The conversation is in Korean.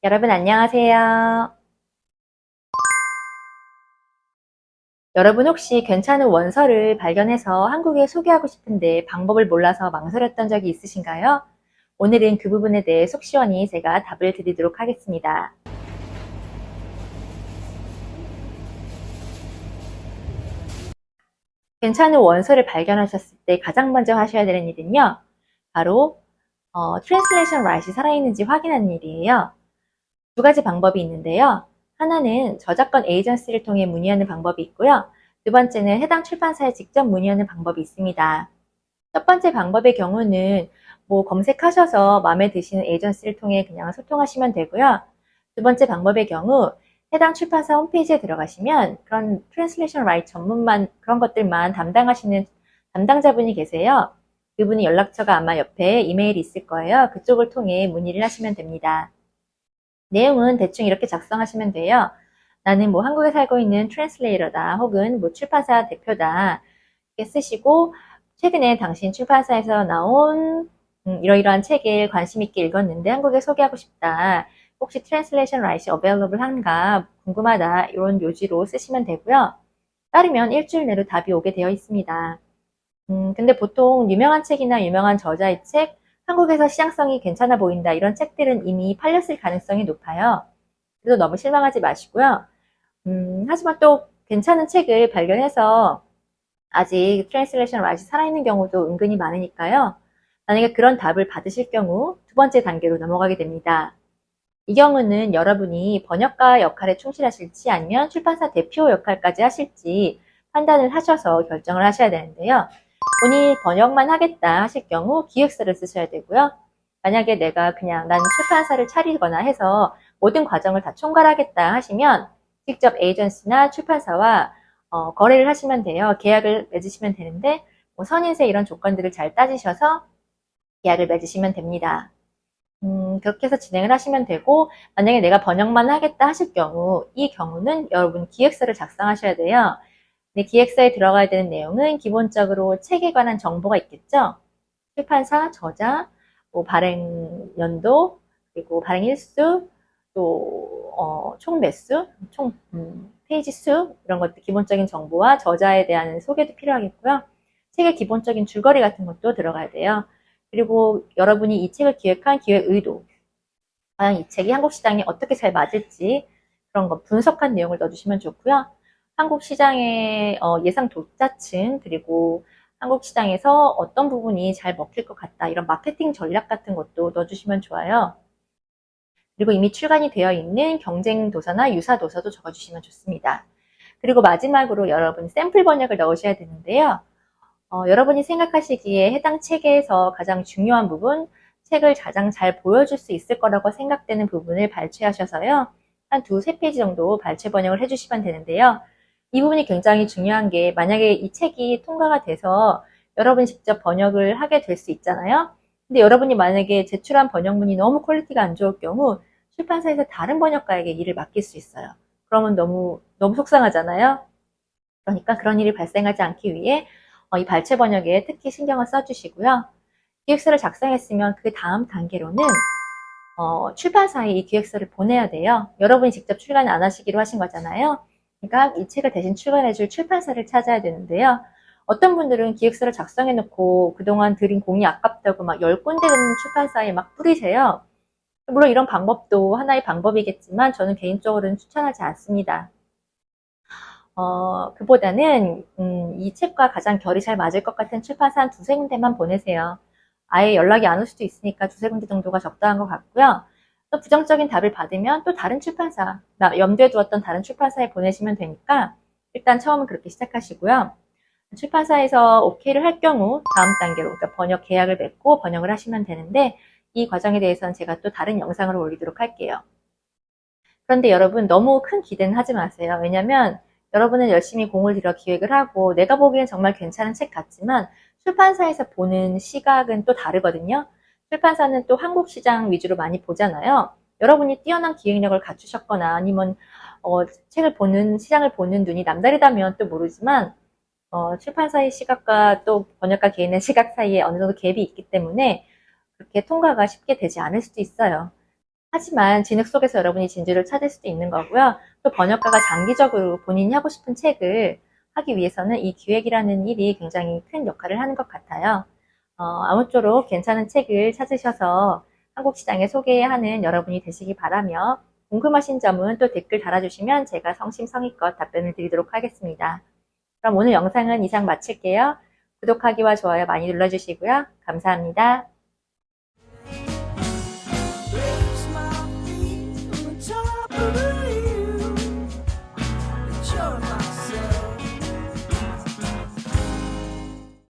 여러분 안녕하세요. 여러분 혹시 괜찮은 원서를 발견해서 한국에 소개하고 싶은데 방법을 몰라서 망설였던 적이 있으신가요? 오늘은 그 부분에 대해 속 시원히 제가 답을 드리도록 하겠습니다. 괜찮은 원서를 발견하셨을 때 가장 먼저 하셔야 되는 일은요. 바로 트랜슬레이션 라이트이 살아있는지 확인하는 일이에요. 두 가지 방법이 있는데요. 하나는 저작권 에이전시를 통해 문의하는 방법이 있고요. 두 번째는 해당 출판사에 직접 문의하는 방법이 있습니다. 첫 번째 방법의 경우는 검색하셔서 마음에 드시는 에이전시를 통해 그냥 소통하시면 되고요. 두 번째 방법의 경우 해당 출판사 홈페이지에 들어가시면 그런 트랜슬레이션 라이트 전문만 그런 것들만 담당하시는 담당자분이 계세요. 그분이 연락처가 아마 옆에 이메일이 있을 거예요. 그쪽을 통해 문의를 하시면 됩니다. 내용은 대충 이렇게 작성하시면 돼요. 나는 한국에 살고 있는 트랜슬레이터다 혹은 출판사 대표다 이렇게 쓰시고 최근에 당신 출판사에서 나온 이러이러한 책을 관심 있게 읽었는데 한국에 소개하고 싶다. 혹시 트랜슬레이션 라이트 어베일러블 한가 궁금하다. 이런 요지로 쓰시면 되고요. 따르면 일주일 내로 답이 오게 되어 있습니다. 근데 보통 유명한 책이나 유명한 저자의 책, 한국에서 시장성이 괜찮아 보인다. 이런 책들은 이미 팔렸을 가능성이 높아요. 그래서 너무 실망하지 마시고요. 하지만 또 괜찮은 책을 발견해서 아직 트랜슬레이션 라이트이 살아있는 경우도 은근히 많으니까요. 만약에 그런 답을 받으실 경우 두 번째 단계로 넘어가게 됩니다. 이 경우는 여러분이 번역가 역할에 충실하실지 아니면 출판사 대표 역할까지 하실지 판단을 하셔서 결정을 하셔야 되는데요. 본인이 번역만 하겠다 하실 경우 기획서를 쓰셔야 되고요. 만약에 내가 그냥 난 출판사를 차리거나 해서 모든 과정을 다 총괄하겠다 하시면 직접 에이전시나 출판사와 거래를 하시면 돼요. 계약을 맺으시면 되는데 선인세 이런 조건들을 잘 따지셔서 계약을 맺으시면 됩니다. 그렇게 해서 진행을 하시면 되고 만약에 내가 번역만 하겠다 하실 경우 이 경우는 여러분 기획서를 작성하셔야 돼요. 근데 기획서에 들어가야 되는 내용은 기본적으로 책에 관한 정보가 있겠죠. 출판사, 저자, 발행 연도, 그리고 발행 일수, 또 총 매수, 총 페이지 수 이런 것들 기본적인 정보와 저자에 대한 소개도 필요하겠고요. 책의 기본적인 줄거리 같은 것도 들어가야 돼요. 그리고 여러분이 이 책을 기획한 기획 의도, 과연 이 책이 한국 시장에 어떻게 잘 맞을지 그런 거 분석한 내용을 넣어주시면 좋고요. 한국 시장의 예상 독자층 그리고 한국 시장에서 어떤 부분이 잘 먹힐 것 같다 이런 마케팅 전략 같은 것도 넣어주시면 좋아요. 그리고 이미 출간이 되어 있는 경쟁 도서나 유사 도서도 적어주시면 좋습니다. 그리고 마지막으로 여러분 샘플 번역을 넣으셔야 되는데요. 여러분이 생각하시기에 해당 책에서 가장 중요한 부분, 책을 가장 잘 보여줄 수 있을 거라고 생각되는 부분을 발췌하셔서요. 한 두세 페이지 정도 발췌 번역을 해주시면 되는데요. 이 부분이 굉장히 중요한 게 만약에 이 책이 통과가 돼서 여러분이 직접 번역을 하게 될 수 있잖아요. 근데 여러분이 만약에 제출한 번역문이 너무 퀄리티가 안 좋을 경우 출판사에서 다른 번역가에게 일을 맡길 수 있어요. 그러면 너무 속상하잖아요. 그러니까 그런 일이 발생하지 않기 위해 이 발췌 번역에 특히 신경을 써주시고요. 기획서를 작성했으면 그 다음 단계로는 출판사에 이 기획서를 보내야 돼요. 여러분이 직접 출간을 안 하시기로 하신 거잖아요. 그러니까 이 책을 대신 출간해줄 출판사를 찾아야 되는데요. 어떤 분들은 기획서를 작성해놓고 그동안 들인 공이 아깝다고 막 10군데 되는 출판사에 막 뿌리세요. 물론 이런 방법도 하나의 방법이겠지만 저는 개인적으로는 추천하지 않습니다. 그보다는 이 책과 가장 결이 잘 맞을 것 같은 출판사 한 두세 군데만 보내세요. 아예 연락이 안 올 수도 있으니까 두세 군데 정도가 적당한 것 같고요. 또 부정적인 답을 받으면 또 다른 출판사, 염두에 두었던 다른 출판사에 보내시면 되니까 일단 처음은 그렇게 시작하시고요. 출판사에서 오케이를 할 경우 다음 단계로 그러니까 번역 계약을 맺고 번역을 하시면 되는데 이 과정에 대해서는 제가 또 다른 영상으로 올리도록 할게요. 그런데 여러분 너무 큰 기대는 하지 마세요. 왜냐면 여러분은 열심히 공을 들여 기획을 하고 내가 보기엔 정말 괜찮은 책 같지만 출판사에서 보는 시각은 또 다르거든요. 출판사는 또 한국 시장 위주로 많이 보잖아요. 여러분이 뛰어난 기획력을 갖추셨거나 아니면 책을 보는 시장을 보는 눈이 남다르다면 또 모르지만 출판사의 시각과 또 번역가 개인의 시각 사이에 어느 정도 갭이 있기 때문에 그렇게 통과가 쉽게 되지 않을 수도 있어요. 하지만 진흙 속에서 여러분이 진주를 찾을 수도 있는 거고요. 또 번역가가 장기적으로 본인이 하고 싶은 책을 하기 위해서는 이 기획이라는 일이 굉장히 큰 역할을 하는 것 같아요. 아무쪼록 괜찮은 책을 찾으셔서 한국 시장에 소개하는 여러분이 되시기 바라며, 궁금하신 점은 또 댓글 달아주시면 제가 성심성의껏 답변을 드리도록 하겠습니다. 그럼 오늘 영상은 이상 마칠게요. 구독하기와 좋아요 많이 눌러주시고요. 감사합니다.